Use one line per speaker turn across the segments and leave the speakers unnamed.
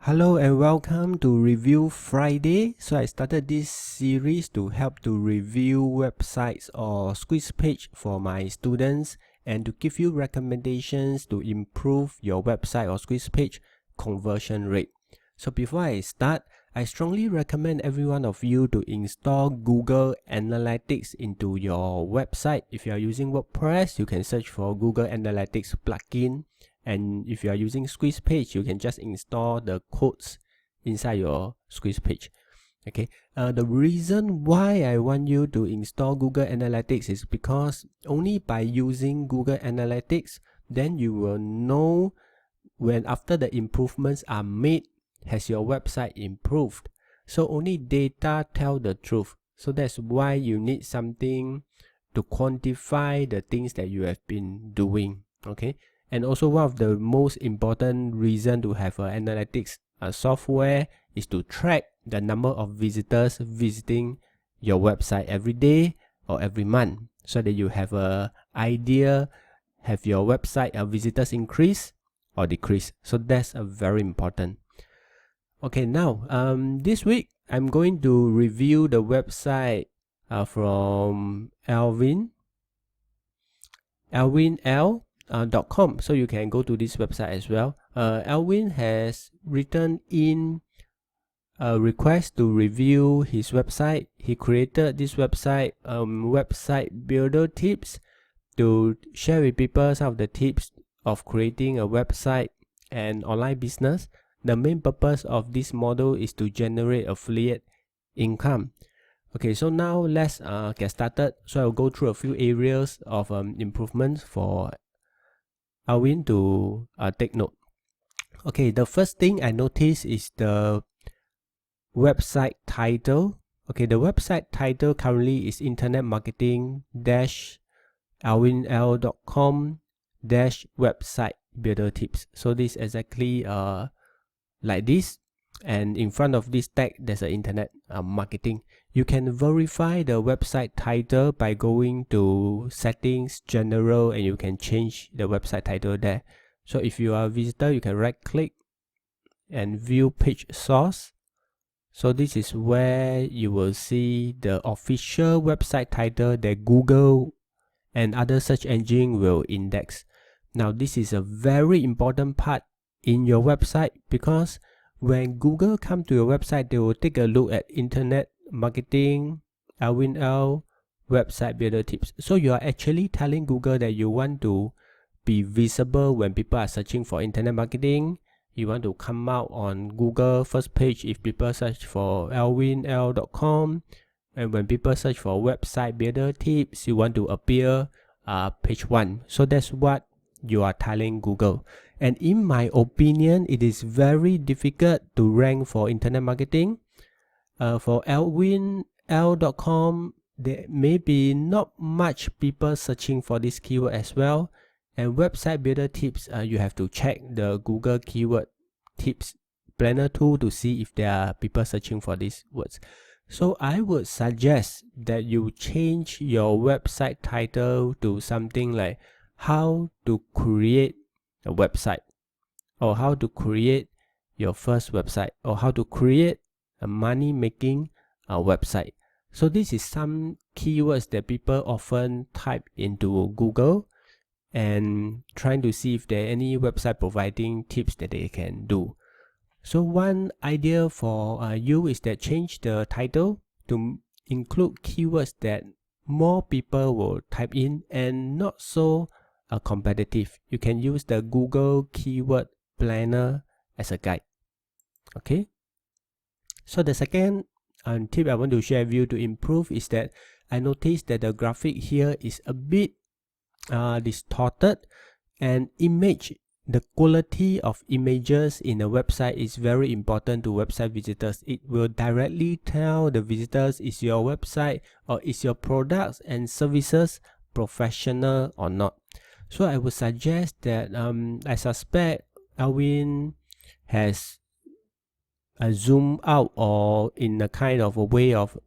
Hello and welcome to Review Friday. So I started this series to help to review websites or squeeze page for my students and to give you recommendations to improve your website or squeeze page conversion rate. So before I start, I strongly recommend every one of you to install Google Analytics into your website. If you are using WordPress, you can search for Google Analytics plugin. And if you are using Squeeze Page, you can just install the codes inside your Squeeze Page. Okay. The reason why I want you to install Google Analytics is because only by using Google Analytics, then you will know when after the improvements are made, has your website improved. So only data tell the truth. So that's why you need something to quantify the things that you have been doing. Okay. And also one of the most important reason to have an analytics software is to track the number of visitors visiting your website every day or every month, so that you have an idea, have your website visitors increase or decrease. So that's very important. Okay, now this week I'm going to review the website from Alvin L. .com. So you can go to this website as well. Alvin has written in a request to review his website. He created this website, website builder tips, to share with people some of the tips of creating a website and online business. The main purpose of this model is to generate affiliate income. Okay, so now let's get started. So I'll go through a few areas of improvements for Alvin to take note. Okay, the first thing I noticed is the website title. Okay, the website title currently is internet marketing alvinl.com website builder tips. So this is exactly like this, and in front of this tag there's an internet marketing. You can verify the website title by going to settings, general, and you can change the website title there. So if you are a visitor, you can right click and view page source. So this is where you will see the official website title that Google and other search engine will index. Now this is a very important part in your website, because when Google come to your website, they will take a look at internet marketing, Alvin L website builder tips. So you are actually telling Google that you want to be visible when people are searching for internet marketing. You want to come out on Google first page if people search for alvinl.com, and when people search for website builder tips, you want to appear page 1. So that's what you are telling Google. And in my opinion, it is very difficult to rank for internet marketing. For alvinl.com, there may be not much people searching for this keyword as well. And website builder tips, you have to check the Google keyword tips planner tool to see if there are people searching for these words. So I would suggest that you change your website title to something like how to create a website, or how to create your first website, or how to create a money making website. So this is some keywords that people often type into Google and trying to see if there are any website providing tips that they can do. So one idea for you is that change the title to include keywords that more people will type in and not so competitive. You can use the Google keyword planner as a guide. Okay, so the second tip I want to share with you to improve is that I noticed that the graphic here is a bit distorted, and the quality of images in a website is very important to website visitors. It will directly tell the visitors is your website or is your products and services professional or not. So I would suggest that I suspect Alvin has zoom out, or in a kind of a way of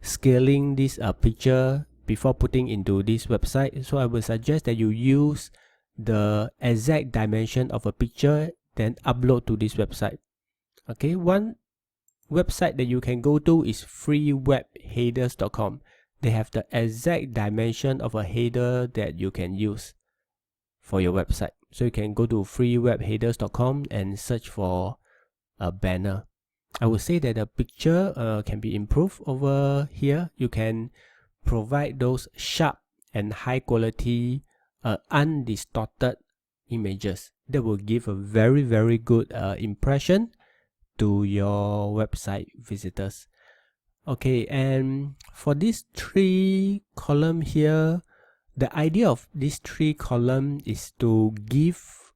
scaling this picture before putting into this website. So I would suggest that you use the exact dimension of a picture, then upload to this website. Okay, one website that you can go to is freewebheaders.com. They have the exact dimension of a header that you can use for your website. So you can go to freewebheaders.com and search for a banner. I would say that the picture can be improved over here. You can provide those sharp and high quality undistorted images that will give a very good impression to your website visitors. Okay, and for this 3 column here, the idea of this 3 column is to give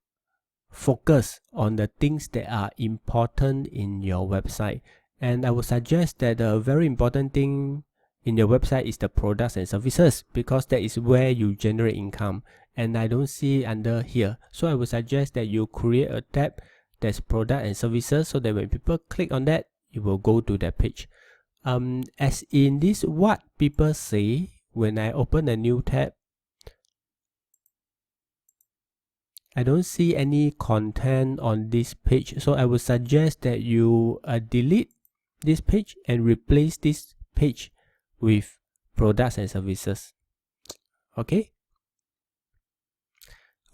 focus on the things that are important in your website. And I would suggest that a very important thing in your website is the products and services, because that is where you generate income, and I don't see under here. So I would suggest that you create a tab that's product and services, so that when people click on that, it will go to that page. As in this what people say, when I open a new tab, I don't see any content on this page. So I would suggest that you delete this page and replace this page with products and services. Okay.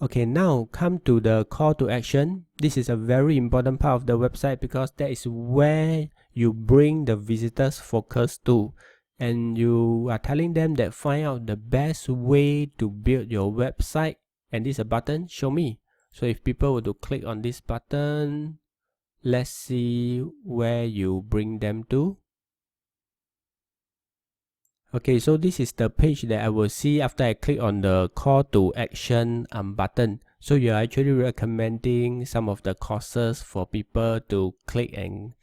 Okay, now come to the call to action. This is a very important part of the website, because that is where you bring the visitors focus to, and you are telling them that find out the best way to build your website, and this is a button, show me. So if people were to click on this button, let's see where you bring them to. Okay, so this is the page that I will see after I click on the call to action button. So you're actually recommending some of the courses for people to click and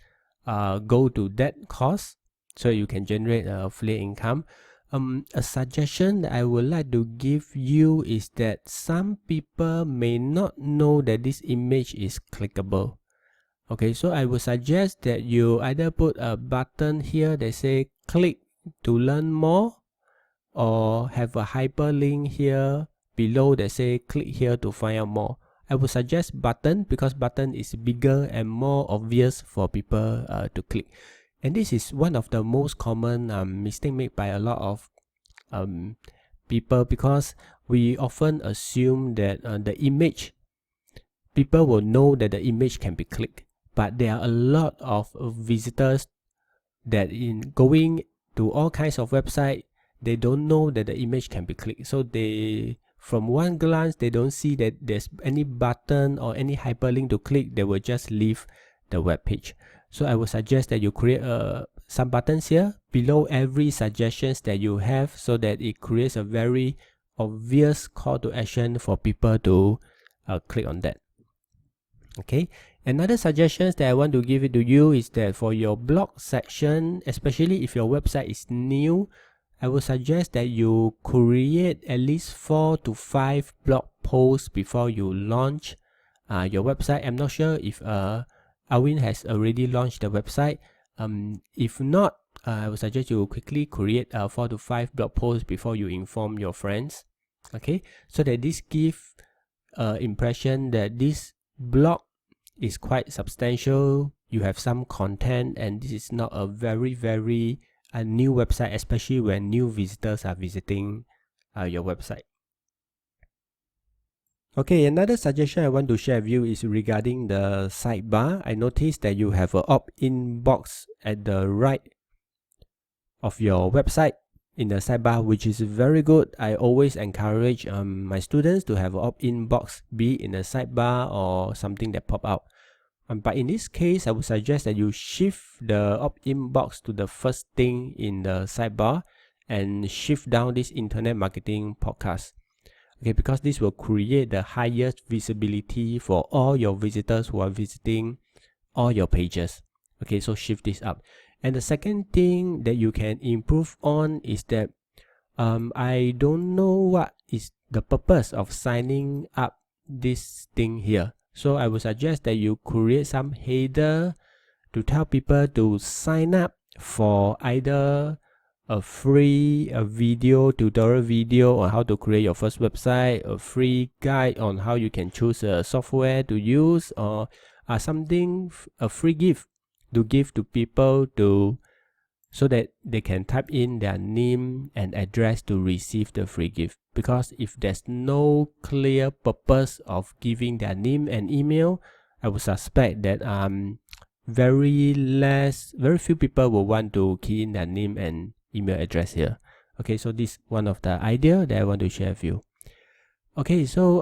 go to that course, so you can generate affiliate income. A suggestion that I would like to give you is that some people may not know that this image is clickable. Okay, so I would suggest that you either put a button here that say click to learn more, or have a hyperlink here below that say click here to find out more. I would suggest button, because button is bigger and more obvious for people to click. And this is one of the most common mistake made by a lot of people, because we often assume that the image, people will know that the image can be clicked, but there are a lot of visitors that in going to all kinds of websites, they don't know that the image can be clicked. So they, from one glance, they don't see that there's any button or any hyperlink to click. They will just leave the web page. So I would suggest that you create some buttons here below every suggestions that you have, so that it creates a very obvious call to action for people to click on that. Okay, another suggestions that I want to give it to you is that for your blog section, especially if your website is new, I would suggest that you create at least 4 to 5 blog posts before you launch your website. I'm not sure if Alvin has already launched the website. If not, I would suggest you quickly create 4 to 5 blog posts before you inform your friends. Okay, so that this gives impression that this blog is quite substantial. You have some content, and this is not a very new website, especially when new visitors are visiting your website. Okay, another suggestion I want to share with you is regarding the sidebar. I noticed that you have an opt-in box at the right of your website in the sidebar, which is very good. I always encourage my students to have an opt-in box, be it in the sidebar or something that pop out. But in this case, I would suggest that you shift the opt-in box to the first thing in the sidebar and shift down this Internet Marketing Podcast. Okay, because this will create the highest visibility for all your visitors who are visiting all your pages. Okay, so shift this up. And the second thing that you can improve on is that I don't know what is the purpose of signing up this thing here. So I would suggest that you create some header to tell people to sign up for either a free tutorial video on how to create your first website, a free guide on how you can choose a software to use, or a free gift to give to people so that they can type in their name and address to receive the free gift. Because if there's no clear purpose of giving their name and email, I would suspect that very few people will want to key in their name and email address here. Okay, so this is one of the idea that I want to share with you. Okay, so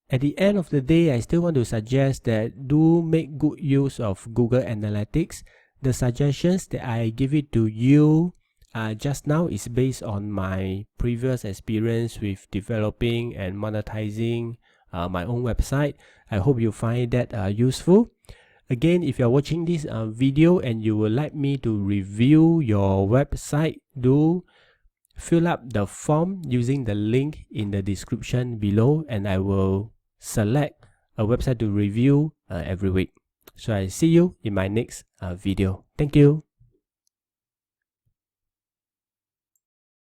at the end of the day, I still want to suggest that do make good use of Google Analytics. The suggestions that I give it to you just now is based on my previous experience with developing and monetizing my own website. I hope you find that useful. Again, if you're watching this video and you would like me to review your website, do fill up the form using the link in the description below, and I will select a website to review every week. So I see you in my next video. Thank you.